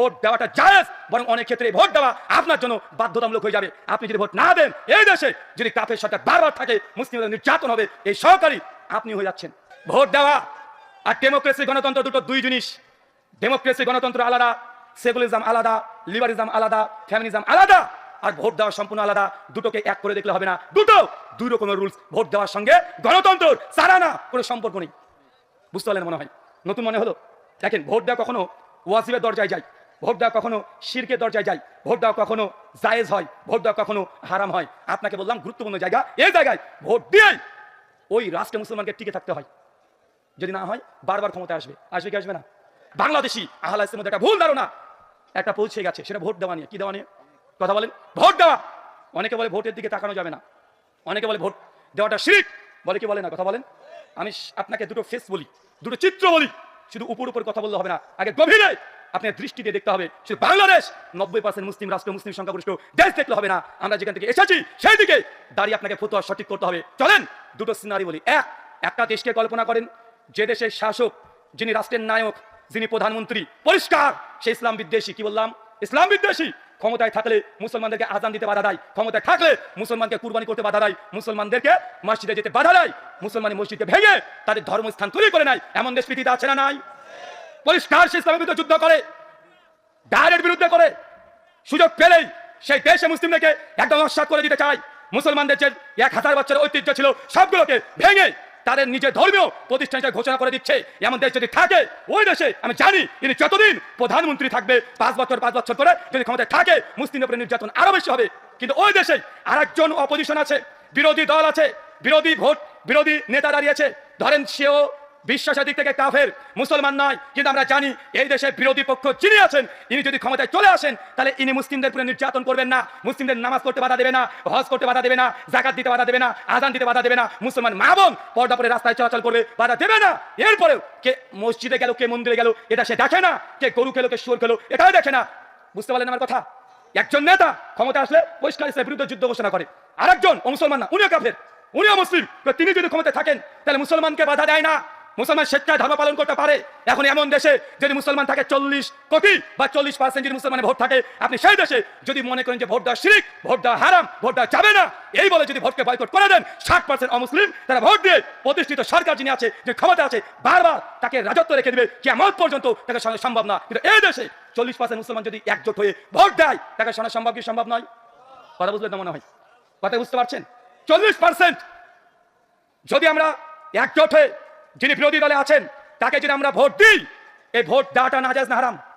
Vote দেওয়াটা জায়েজ, বরং অনেক ক্ষেত্রে ভোট দেওয়া আপনার জন্য বাধ্যতামূলক হয়ে যাবে। আপনি যদি ভোট না দেন, এই দেশে যদি কাফের সরকার বারবার থাকে, মুসলিমদের নির্যাতন হবে, এই সহকারী আপনি হয়ে যাচ্ছেন। ভোট দেওয়া আর ডেমোক্রেসি গণতন্ত্র দুটো দুই জিনিস। ডেমোক্রেসি গণতন্ত্র আলাদা, সেকুলারিজম আলাদা, লিবারিজম আলাদা, ফ্যামিনিজম আলাদা, আর ভোট দেওয়া সম্পূর্ণ আলাদা। দুটোকে এক করে দেখলে হবে না, দুটো দুই রকমের রুলস। ভোট দেওয়ার সঙ্গে গণতন্ত্র সারানা কোনো সম্পর্ক নেই। বুঝতে পারলেন মনে হয়? নতুন মনে হলো? দেখেন, ভোট দেওয়া কখনো ওয়াজিবের দরজায় যায়, ভোট দেওয়া কখনো শিরকের দরজায় যায়, ভোট দেওয়া কখনো জায়েজ হয়, ভোট দেওয়া কখনো হারাম হয়। আপনাকে বললাম গুরুত্বপূর্ণ জায়গা, এই জায়গায় ভোট দিয়ে ওই রাষ্ট্রে মুসলমানকে টিকে থাকতে হয়। যদি না হয় বারবার ক্ষমতা আসবে। আসবে কি আসবে না? বাংলাদেশি আহলে হাদিসের মধ্যে একটা ভুল ধারণা একটা পৌঁছে গেছে, সেটা ভোট দেওয়া নিয়ে। কি দেওয়া নিয়ে কথা বলেন? ভোট দেওয়া। অনেকে বলে ভোটের দিকে তাকানো যাবে না, অনেকে বলে ভোট দেওয়াটা শিরক, বলে কি বলে না? কথা বলেন। আমি আপনাকে দুটো ফেস বলি, দুটো চিত্র বলি। শুধু উপর উপর কথা বললে হবে না, আগে গভীরে আপনার দৃষ্টি দিয়ে দেখতে হবে। শুধু বাংলাদেশ 90% মুসলিম রাষ্ট্র, মুসলিম সংখ্যাগরিষ্ঠ দেশ দেখলে হবে না। আমরা যেখান থেকে এসেছি সেই দিকে দাঁড়িয়ে আপনাকে ফতোয়া সঠিক করতে হবে। চলেন দুটো সিনারি বলি। একটা দেশকে কল্পনা করেন, যে দেশের শাসক, যিনি রাষ্ট্রের নায়ক, যিনি প্রধানমন্ত্রী, পরিষ্কার সে ইসলাম বিদ্বেষী। কি বললাম? ইসলাম বিদ্বেষী। ক্ষমতায় থাকলে মুসলমানদেরকে আজান দিতে বাধা দেয়, ক্ষমতায় থাকলে মুসলমানকে কুরবানি করতে বাধা দেয়, মুসলমানদেরকে মসজিদে যেতে বাধা দেয়, মুসলমান মসজিদকে ভেঙে তাদের ধর্মস্থান তৈরি করে নেয়। এমন দেশ পৃথিবীতে আছে না নাই? পরিষ্কার সে ইসলামের বিরুদ্ধে যুদ্ধ করে, ডাইরেক্ট বিরুদ্ধে করে। সুযোগ পেলেই সেই দেশে মুসলিমদেরকে একদম নস্যাৎ করে দিতে চায়। মুসলমানদের যে 1000 বছরের ঐতিহ্য ছিল সবগুলোকে ভেঙে তাদের নিজের ধর্মীয় প্রতিষ্ঠান হিসেবে ঘোষণা করে দিচ্ছে। এমন দেশ যদি থাকে, ওই দেশে আমি জানি ইনি যতদিন প্রধানমন্ত্রী থাকবে, 5 বছর করে যদি ক্ষমতায় থাকে, মুসলিমদের উপরে নির্যাতন আরো বেশি হবে। কিন্তু ওই দেশে আরেকজন অপোজিশন আছে, বিরোধী দল আছে, বিরোধী নেতা দাঁড়িয়েছে, ধরেন সেও বিশ্বাসের দিক থেকে কাফের, মুসলমান নয়, কিন্তু আমরা জানি এই দেশে বিরোধী পক্ষ যিনি আছেন, ইনি যদি ক্ষমতায় চলে আসেন, তাহলে ইনি মুসলিমদের উপরে নির্যাতন করবেন না, মুসলিমদের নামাজ পড়তে বাধা দেবে না, হজ করতে বাধা দেবে না, যাকাত দিতে বাধা দেবে না, আযান দিতে বাধা দেবে না, মুসলমান মা বোন পর্দা পরে রাস্তায় চলাচল করবে, বাধা দেবে না। এরপরেও কে মসজিদে গেল, কে মন্দিরে গেল, এটা সে দেখে না। কে গরু খেলো, কে শুয়োর খেলো, এটাও দেখে না। বুঝতে পারলেন আমার কথা? একজন নেতা ক্ষমতা আসলে পরিষ্কার ইসলামের বিরুদ্ধে যুদ্ধ ঘোষণা করে, আরেকজন মুসলমান না, উনিও কাফের, উনিও মুসলিম, তিনি যদি ক্ষমতায় থাকেন তাহলে মুসলমানকে বাধা দেয় না, মুসলমান স্বেচ্ছায় ধর্ম পালন করতে পারে। এখন এমন দেশে যদি মুসলমান থাকে 40 কোটি বা 40% যদি মুসলমানের ভোট থাকে, আপনি সেই দেশে যদি মনে করেন যে ভোট দেওয়া শিরক, ভোট দেওয়া হারাম, ভোট দেওয়া যাবে না, এই বলে যদি ভোটকে বয়কট করে দেন, 60% অমুসলিম তারা ভোট দিয়ে প্রতিষ্ঠিত সরকার যিনি আছে, যে ক্ষমতা আছে, বারবার তাকে রাজত্ব রেখে দিবে, কিয়ামত পর্যন্ত তাকে শোনা সম্ভব না। কিন্তু এই দেশে 40% মুসলমান যদি একজোট হয়ে ভোট দেয়, তাকে শোনা সম্ভব কি সম্ভব নয়? কথা বুঝলে তো মনে হয়? কথা বুঝতে পারছেন? 40% যদি আমরা একজোট হয়ে যিনি বিরোধী দলে আছেন তাকে যদি আমরা ভোট দিই, এই ভোট দেওয়াটা নাজায়েজ না হারাম?